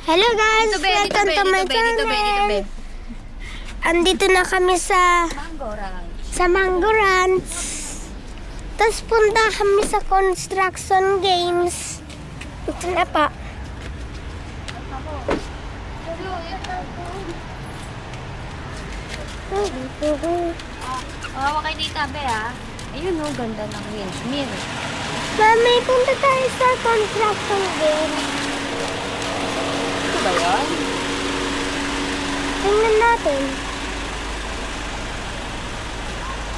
Hello guys, Dito, be. welcome to my channel. Andito na kami sa Mango Ranch. Tapos punta kami sa construction games. Ito na pa. Hawa kay Tita Be, ha? Ayun, oh, ganda ng windmill. Mami, punta tayo sa construction games. Ito ba yun? Tingnan natin.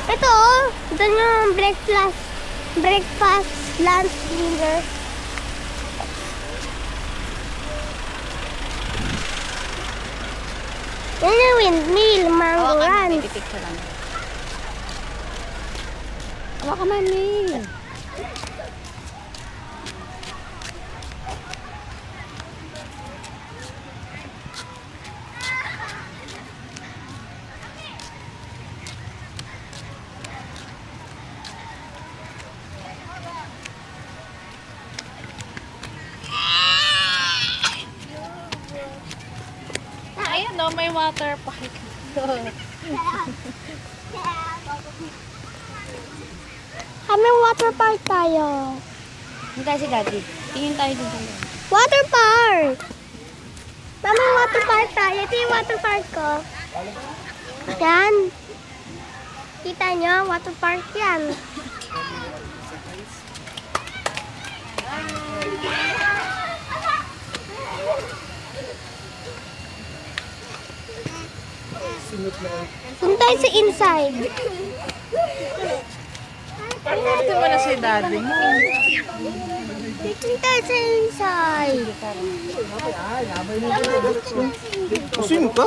Ito oh, ito yung breakfast, lunch, dinner. Yan yung windmill, Mango Ranch. Picture lang. Hawa ka, Mami. Ayun, no, may water park. Kami water park tayo. Hintay si Daddy. Tingin tayo dun tayo. Water park! Mami, water park tayo. Ito yung water park ko. Yan. Kita nyo, water park yan. Doon tayo sa inside. Ito mo na si daddy mo. Doon tayo sa inside. Kusing ka?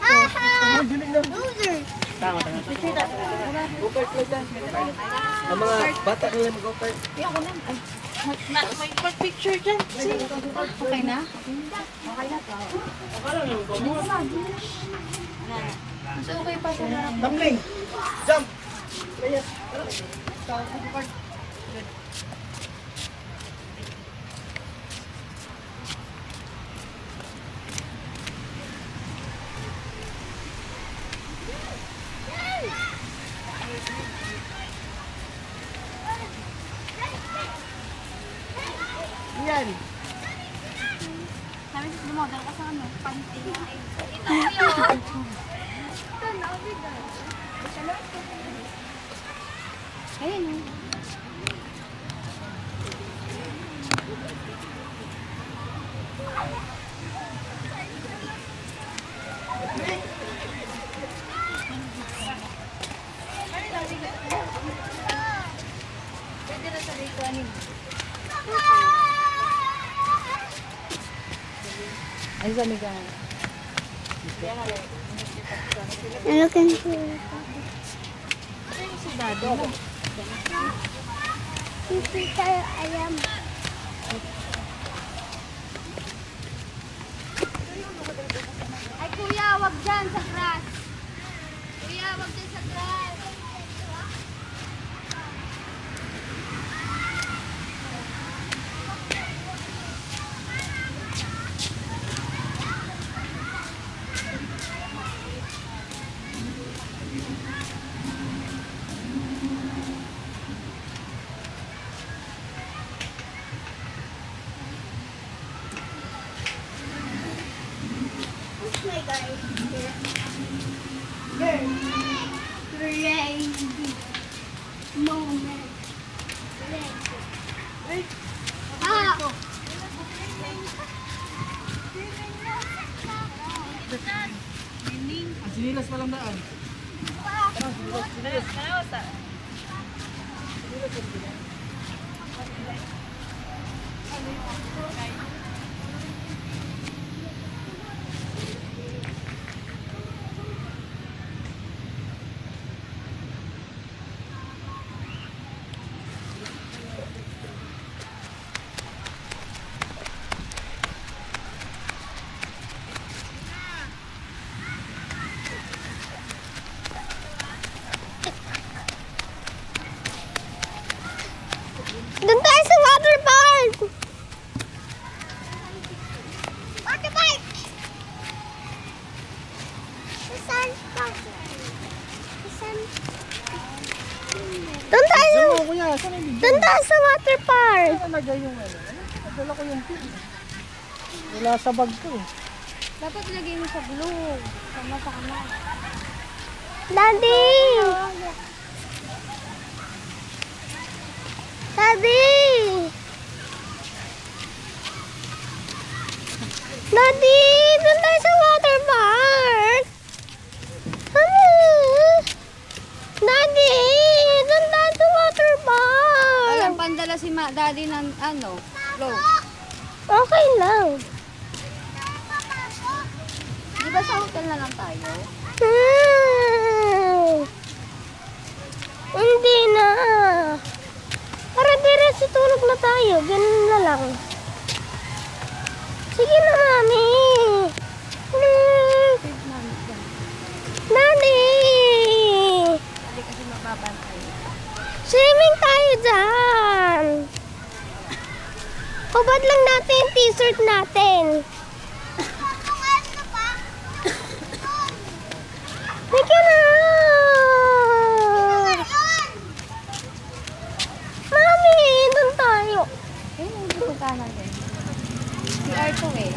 Aha! Loser! Ang mga bata nila mag-go-kart. May picture dyan. Okay na? Okay na to. So, okay pa siya na. Tumbling! Jump! Yan! Sabi ko, lumodal ka sa ano? Panty. Ayun, oh. Pwede na sa dito, anin. Ay, sabi ka. Looking for... Si Daddy mo. Sisi tayo, ayam. Ay, kuya, wag dyan sa grass. Kuya, wag dyan sa grass. Crazy moment. Ah! Sinilas pa lang daan. Doon tayo sa water park! Saan yung video? Doon tayo sa water park. Saan nalagay yung ano? Nadala ko yung pin. Wala sa bag ko eh. Dapat lagay mo sa blue. Sama sa kamay. Daddy! Daddy! Daddy! Doon tayo sa water park! Daddy! Doon tayo sa water park! Walang pandala si daddy ng ano, clothes. Okay lang. Di ba sa hotel na lang tayo? Hindi na. Para diretso tulog na tayo. Ganun na lang. Sige na, mami. Daddy! Hindi kasi mababantay. Swimming tayo dyan. Hubad lang natin yung t-shirt natin. Sige na. Mami, doon tayo. Eh, hindi ko kanan din. Si Arto eh.